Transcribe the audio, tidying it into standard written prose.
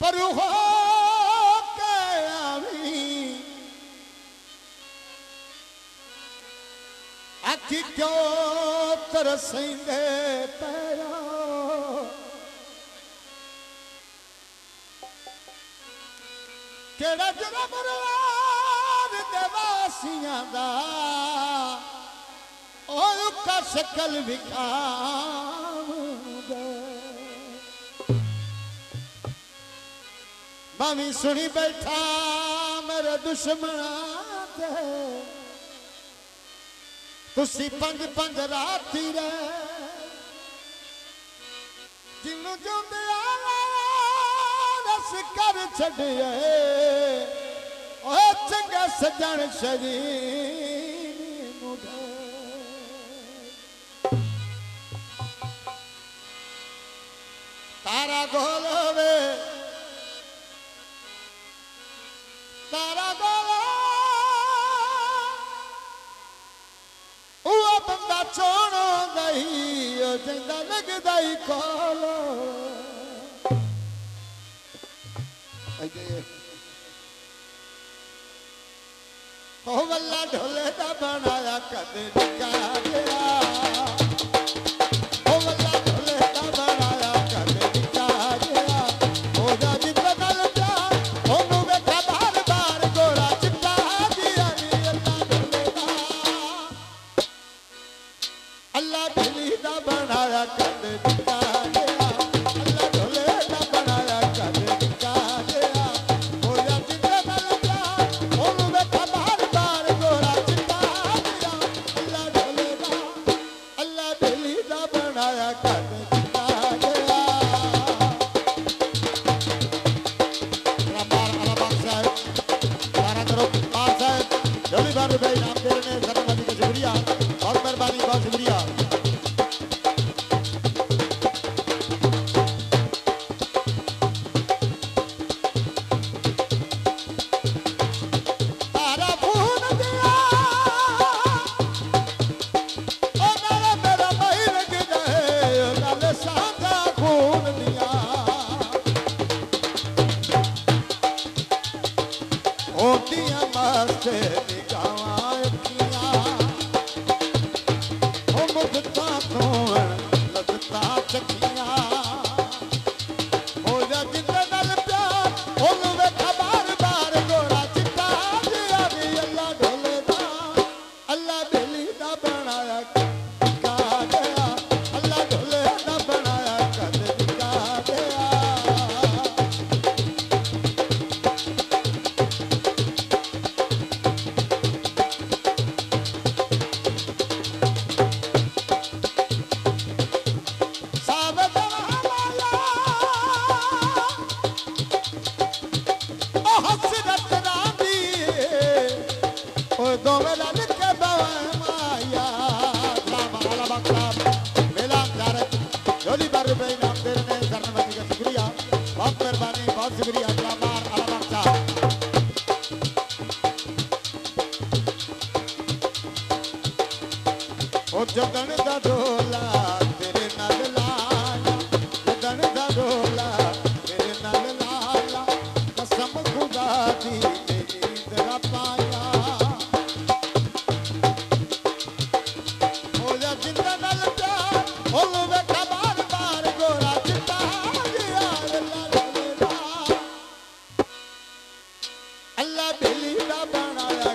पर हो के आवी आखी क्यों तरसेंगे पैरा केड़ा जुर्म देवासियां दा और का शकल विकाम दे मामी सुनी बैठा मेरे दुश्मना दे तुसी पंज पंज राती रे जिन्नू जोंदे रस कर छड़िए ओ चंगा सजन शरीर मुझे तारा गोलवे तारा गोला वो बंदा छोड़ो दही जिंदा लगदा ही कोलो ओ वल्ला ढोले दा बनाया कदे निका गया ओ वल्ला ढोले दा बनाया कदे निका गया ओ जा जिंदा नल प्यार ओनू वेखा बार बार गोरा चिट्टा दिया नी अल्लाह ढोली दा बनाया कदे निका गया अल्लाह ढोले दा बनाया कदे निका गया ओ जा जिंदा नल प्यार ओनू वेखा बार बार गोरा चिट्टा दिया अल्लाह ढोली दा बनाया कदे निका गया जल्दी बार भाई नाम दे रहे हैं धन्यवाद का शुक्रिया बहुत मेहरबानी बहुत शुक्रिया तारा भून दिया ओ नाले मेरा भाई लग जाए ओ नाले सादा खून दिया होतियां मस्त निगाहां अखियां ओ मुद्दा तोड़ लगता चखियां हो जा जिंदा नल प्यार ओनू वेखा बार बार गोरा चिट्टा दिया नी अल्लाह ढोले दा अल्लाह ढोली दा बनाया निका गया अल्लाह ढोले दा बनाया कदे निका गया जगन दा ढोला तेरे नाल लाला जगन दा ढोला तेरे नाल लाला कसम खुदा दी तेरी दरा पाया हो जा जिंदा नल प्यार ओनू वेखा बार बार गोरा चिट्टा दिया अल्लाह ढोले दा बनाया